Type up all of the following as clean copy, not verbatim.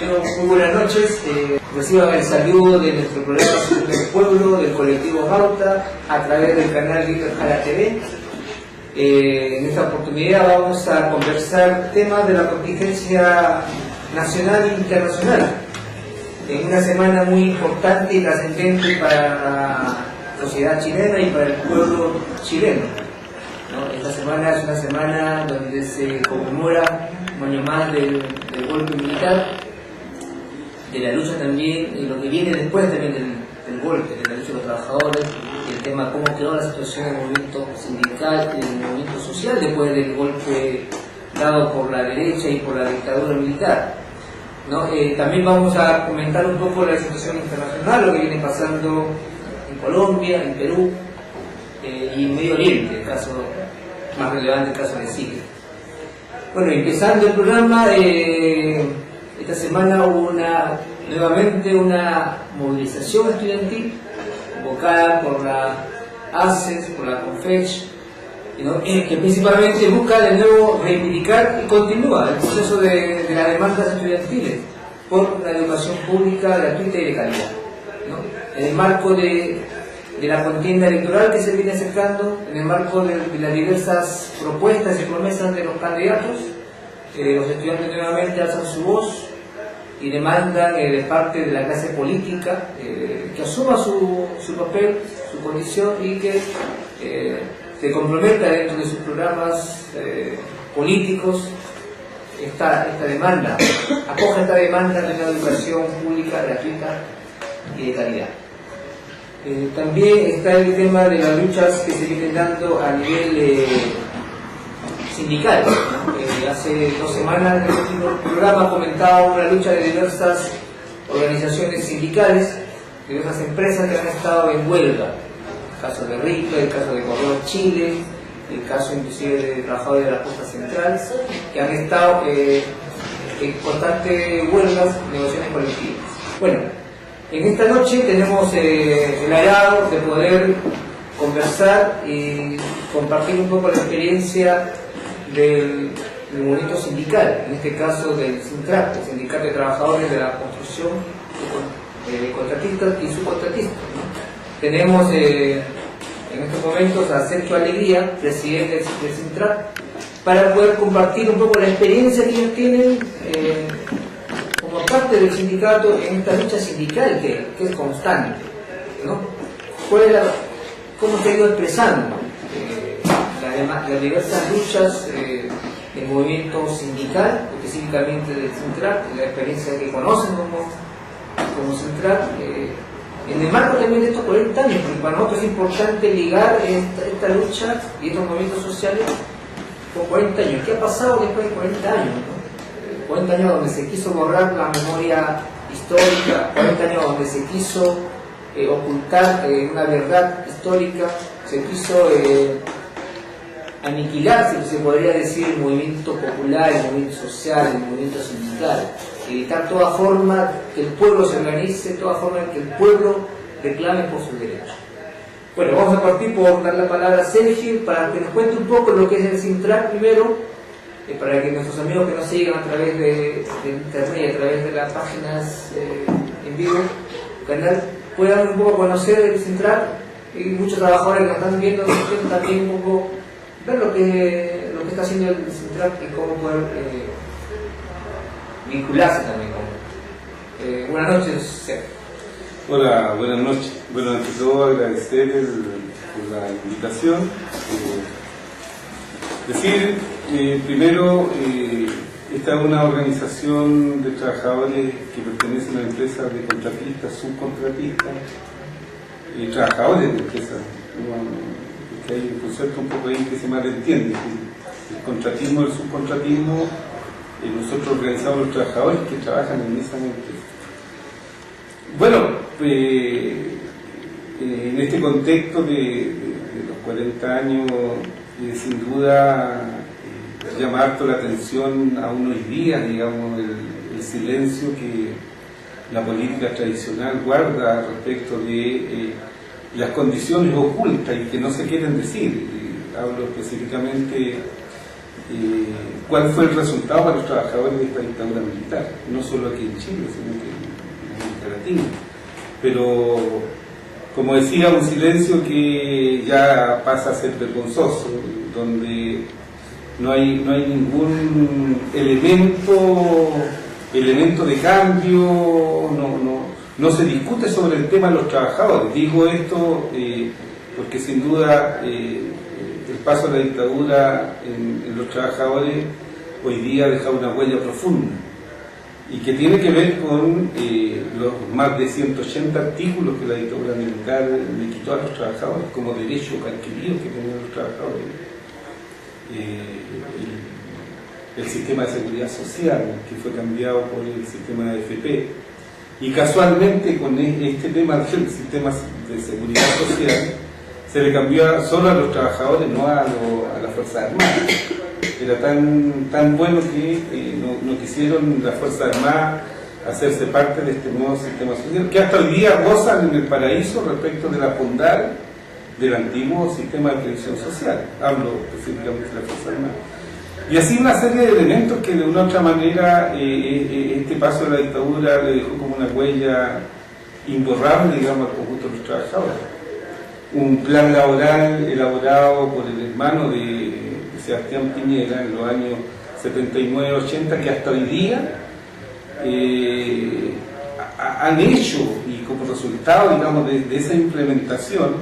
Muy buenas noches, reciban el saludo de nuestro programa del Pueblo, del colectivo Mauta, a través del canal Jara TV. En esta oportunidad vamos a conversar temas de la contingencia nacional e internacional, en una semana muy importante y trascendente para la sociedad chilena y para el pueblo chileno, ¿no? Esta semana es una semana donde se conmemora un año más del golpe militar, de la lucha también, y lo que viene después también del golpe, de la lucha de los trabajadores, y el tema cómo quedó la situación del movimiento sindical y del movimiento social después del golpe dado por la derecha y por la dictadura militar, ¿no? También vamos a comentar un poco la situación internacional, lo que viene pasando en Colombia, en Perú y en Medio Oriente, el caso más relevante, el caso de Siria. Bueno, empezando el programa, esta semana hubo nuevamente una movilización estudiantil convocada por la ACES, por la CONFECH, que principalmente busca de nuevo reivindicar y continúa el proceso de las demandas estudiantiles por la educación pública gratuita y de calidad, ¿no? En el marco de la contienda electoral que se viene acercando, en el marco de las diversas propuestas y promesas de los candidatos, los estudiantes nuevamente alzan su voz y demandan de parte de la clase política que asuma su papel, su condición, y que se comprometa dentro de sus programas políticos esta demanda, acoja esta demanda de una educación pública gratuita y de calidad. También está el tema de las luchas que se vienen dando a nivel sindical, ¿no? Hace 2 semanas en el último programa comentaba una lucha de diversas organizaciones sindicales, de diversas empresas que han estado en huelga. El caso de RICA, el caso de Correos Chile, el caso inclusive de trabajadores de la Posta Central, que han estado en constantes huelgas, negociaciones colectivas. Bueno, en esta noche tenemos el agrado de poder conversar y compartir un poco la experiencia del movimiento sindical, en este caso del SINTRAC, el Sindicato de Trabajadores de la Construcción, contratistas y subcontratistas, ¿no? Tenemos en estos momentos a Sergio Alegría, presidente del SINTRAC, para poder compartir un poco la experiencia que ellos tienen como parte del sindicato en esta lucha sindical que es constante, ¿no? ¿Cómo se ha ido expresando las diversas luchas del movimiento sindical, específicamente del SINTRAC, la experiencia que conocen como SINTRAC, en el marco también de estos 40 años, porque para nosotros es importante ligar esta lucha y estos movimientos sociales con 40 años. ¿Qué ha pasado después de 40 años? ¿No? 40 años donde se quiso borrar la memoria histórica, 40 años donde se quiso ocultar una verdad histórica, se quiso aniquilar, si se podría decir, el movimiento popular, el movimiento social, el movimiento sindical, evitar toda forma que el pueblo se organice, toda forma en que el pueblo reclame por sus derechos. Bueno, vamos a partir por dar la palabra a Sergio para que nos cuente un poco lo que es el SINTRAC primero, para que nuestros amigos que nos sigan a través de internet, a través de las páginas en vivo, canal, puedan un poco conocer el SINTRAC, y muchos trabajadores que nos están viendo también un poco ver lo que está haciendo el SINTRAC y cómo poder vincularse también. Buenas noches, Sergio. Hola, buenas noches. Bueno, ante todo agradecer por la invitación. Decir, primero, esta es una organización de trabajadores que pertenecen a empresas de contratistas, subcontratistas, trabajadores de empresas. Que hay un concepto un poco ahí que se malentiende. El contratismo y el subcontratismo, nosotros organizamos los trabajadores que trabajan en esa empresa. Bueno, en este contexto de los 40 años, sin duda llama harto la atención a unos días, digamos, el silencio que la política tradicional guarda respecto de las condiciones ocultas y que no se quieren decir. Hablo específicamente cuál fue el resultado para los trabajadores de esta dictadura militar, no solo aquí en Chile, sino que en América Latina. Pero, como decía, un silencio que ya pasa a ser vergonzoso, donde no hay ningún elemento de cambio, no se discute sobre el tema de los trabajadores. Digo esto porque sin duda el paso de la dictadura en los trabajadores hoy día deja una huella profunda y que tiene que ver con los más de 180 artículos que la dictadura militar le quitó a los trabajadores como derechos adquiridos que tenían los trabajadores. El sistema de seguridad social, que fue cambiado por el sistema de AFP, y casualmente con este tema del sistema de seguridad social se le cambió solo a los trabajadores, no a las Fuerzas Armadas. Era tan bueno que no quisieron las Fuerzas Armadas hacerse parte de este nuevo sistema social, que hasta hoy día gozan en el paraíso respecto de la bondad del antiguo sistema de previsión social. Hablo específicamente de las Fuerzas Armadas. Y así una serie de elementos que de una u otra manera este paso de la dictadura le dejó como una huella imborrable, digamos, al conjunto de los trabajadores. Un plan laboral elaborado por el hermano de Sebastián Piñera en los años 79-80, que hasta hoy día han hecho, y como resultado, digamos, de esa implementación,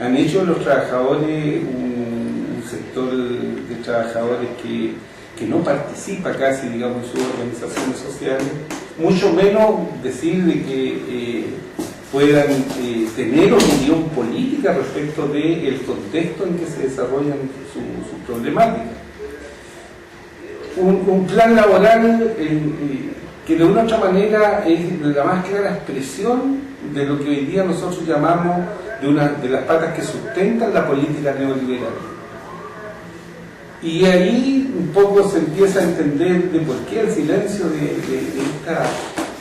han hecho los trabajadores un sector de trabajadores que no participa casi, digamos, en sus organizaciones sociales, mucho menos decir de que puedan tener opinión política respecto del contexto en que se desarrollan sus problemáticas. Un plan laboral que de una u otra manera es la más clara expresión de lo que hoy día nosotros llamamos de una de las patas que sustentan la política neoliberal. Y ahí un poco se empieza a entender de por qué el silencio de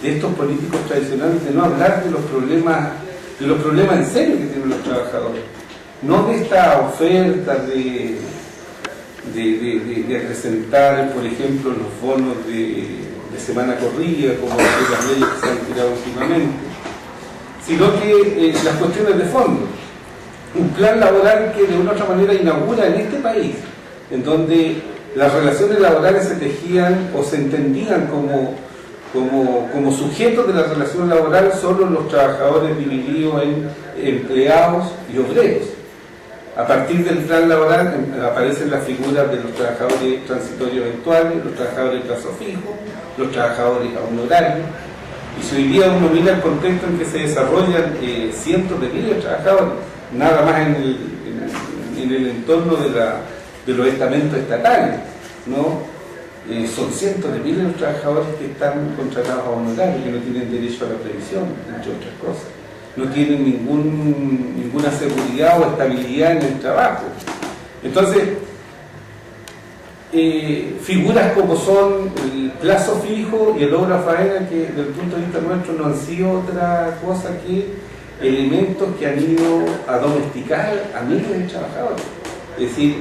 estos políticos tradicionales, de no hablar de los problemas en serio que tienen los trabajadores, no de esta oferta de acrecentar, por ejemplo, los bonos de semana corrida, como las leyes que se han tirado últimamente, sino que las cuestiones de fondo. Un plan laboral que de una u otra manera inaugura en este país, en donde las relaciones laborales se tejían o se entendían como sujetos de la relación laboral solo los trabajadores divididos en empleados y obreros. A partir del plan laboral aparecen las figuras de los trabajadores transitorios eventuales, los trabajadores de plazo fijo, los trabajadores a honorario. Y si hoy día uno mira el contexto en que se desarrollan cientos de miles de trabajadores, nada más en el entorno de los estamentos estatales, ¿no? Son cientos de miles de trabajadores que están contratados a honorario, que no tienen derecho a la previsión, entre otras cosas. No tienen ninguna seguridad o estabilidad en el trabajo. Entonces, figuras como son el plazo fijo y el obra faena, que desde el punto de vista nuestro no han sido otra cosa que elementos que han ido a domesticar a miles de trabajadores. Es decir,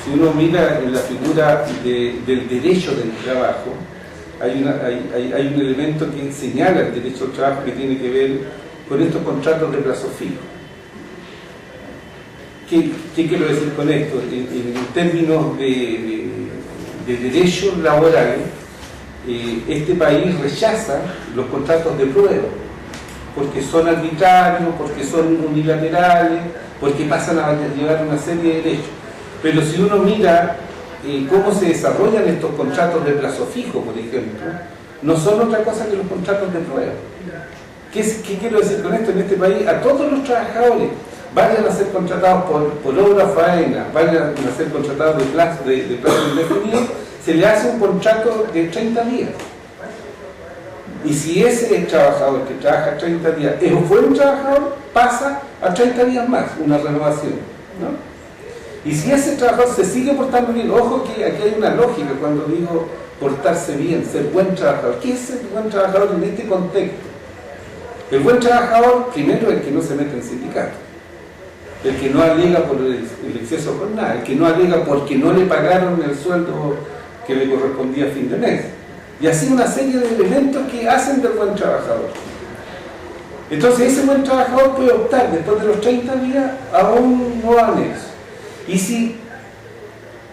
si uno mira en la figura del derecho del trabajo, hay un elemento que señala el derecho al trabajo que tiene que ver con estos contratos de plazo fijo. ¿Qué quiero decir con esto? En términos de derechos laborales, este país rechaza los contratos de prueba, porque son arbitrarios, porque son unilaterales, porque pasan a llevar una serie de derechos. Pero si uno mira cómo se desarrollan estos contratos de plazo fijo, por ejemplo, no son otra cosa que los contratos de prueba. ¿Qué quiero decir con esto? En este país, a todos los trabajadores, vayan a ser contratados por obra faena, vayan a ser contratados de plazo indefinido, se le hace un contrato de 30 días. Y si ese trabajador que trabaja 30 días es un buen trabajador, pasa a 30 días más, una renovación, ¿no? Y si ese trabajador se sigue portando bien, ojo que aquí hay una lógica cuando digo portarse bien, ser buen trabajador. ¿Qué es ser buen trabajador en este contexto? El buen trabajador, primero, es el que no se mete en sindicato. el que no alega por el exceso de jornada, el que no alega porque no le pagaron el sueldo que le correspondía a fin de mes. Y así una serie de elementos que hacen del buen trabajador. Entonces ese buen trabajador puede optar después de los 30 días a un nuevo anexo. Y si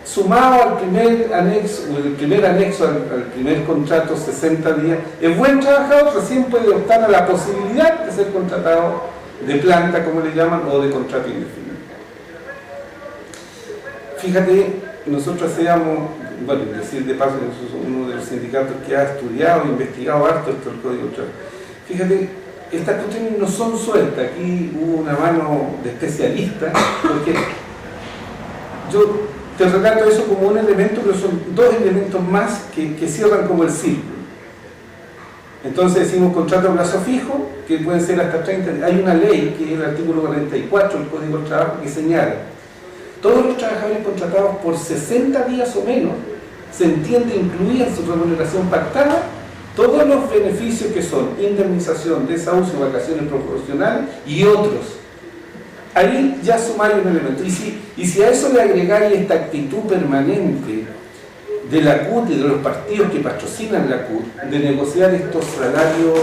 sumado al primer anexo, o el primer anexo al primer contrato 60 días, el buen trabajador recién puede optar a la posibilidad de ser contratado de planta, como le llaman, o de contrato indefinido. Fíjate, nosotros hacíamos, bueno, decir de paso, nosotros somos uno de los sindicatos que ha estudiado, investigado harto esto del Código de Trabajo. Fíjate, estas cuestiones no son sueltas, aquí hubo una mano de especialistas, porque yo te relato eso como un elemento, pero son dos elementos más que cierran como el círculo. Entonces decimos contrato a plazo fijo, que pueden ser hasta 30 días. Hay una ley, que es el artículo 44 del Código del Trabajo, que señala: todos los trabajadores contratados por 60 días o menos, se entiende incluida en su remuneración pactada todos los beneficios que son indemnización, desahucio, vacaciones proporcionales y otros. Ahí ya sumáis un elemento. Y si a eso le agregáis esta actitud permanente de la CUT y de los partidos que patrocinan la CUT, de negociar estos salarios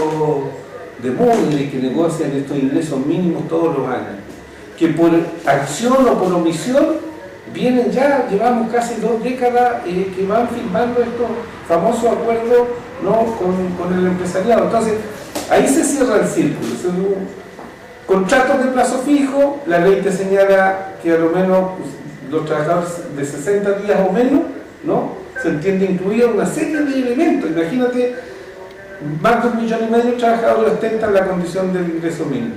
de mugre, que negocian estos ingresos mínimos todos los años, que por acción o por omisión vienen ya, llevamos casi 2 décadas que van firmando estos famosos acuerdos, ¿no?, con el empresariado. Entonces, ahí se cierra el círculo. Contratos de plazo fijo, la ley te señala que a lo menos los trabajadores de 60 días o menos, ¿no?, se entiende incluida una serie de elementos. Imagínate, más de 1,5 millones de trabajadores ostentan la condición del ingreso mínimo.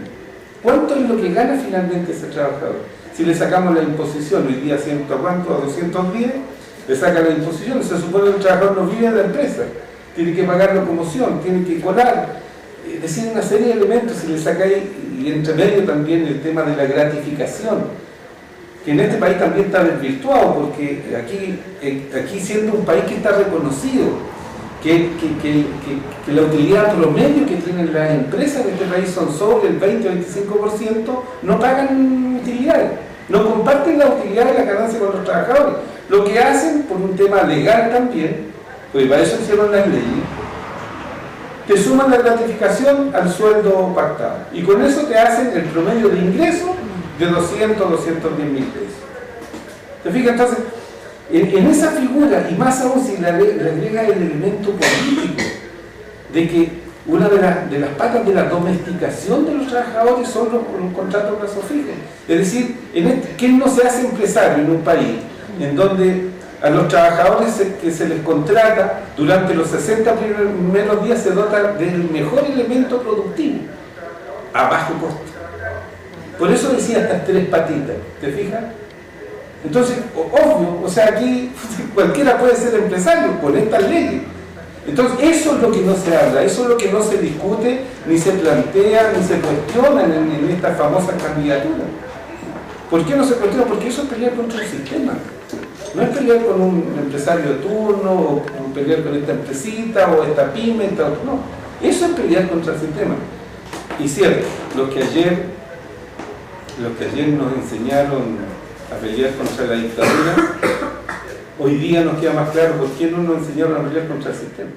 ¿Cuánto es lo que gana finalmente ese trabajador? Si le sacamos la imposición, hoy día ¿a cuánto? A 210, le saca la imposición, se supone que el trabajador no vive de la empresa, tiene que pagar locomoción, tiene que colar, es decir, una serie de elementos. Si le sacáis, y entre medio también el tema de la gratificación, que en este país también está desvirtuado, porque aquí siendo un país que está reconocido, que la utilidad promedio que tienen las empresas de este país son sobre el 20 o 25%, no pagan utilidades, no comparten la utilidad de la ganancia con los trabajadores. Lo que hacen, por un tema legal también, pues para eso hicieron las leyes, te suman la gratificación al sueldo pactado, y con eso te hacen el promedio de ingreso de 200 o 210 mil pesos. ¿Te fijas? Entonces, en esa figura, y más aún si le agrega el elemento político, de que una de las patas de la domesticación de los trabajadores son los contratos a plazo fijo. Es decir, ¿quién no se hace empresario en un país en donde a los trabajadores que se les contrata durante los 60 primeros días se dota del mejor elemento productivo, a bajo costo? Por eso decía estas 3 patitas, ¿te fijas? Entonces, obvio, o sea, aquí cualquiera puede ser empresario con estas leyes. Entonces, eso es lo que no se habla, eso es lo que no se discute, ni se plantea, ni se cuestiona en estas famosas candidaturas. ¿Por qué no se cuestiona? Porque eso es pelear contra el sistema. No es pelear con un empresario de turno, o pelear con esta empresita, o esta pyme, no. Eso es pelear contra el sistema. Y cierto, los que ayer nos enseñaron a pelear contra la dictadura, hoy día nos queda más claro por qué no nos enseñaron a pelear contra el sistema.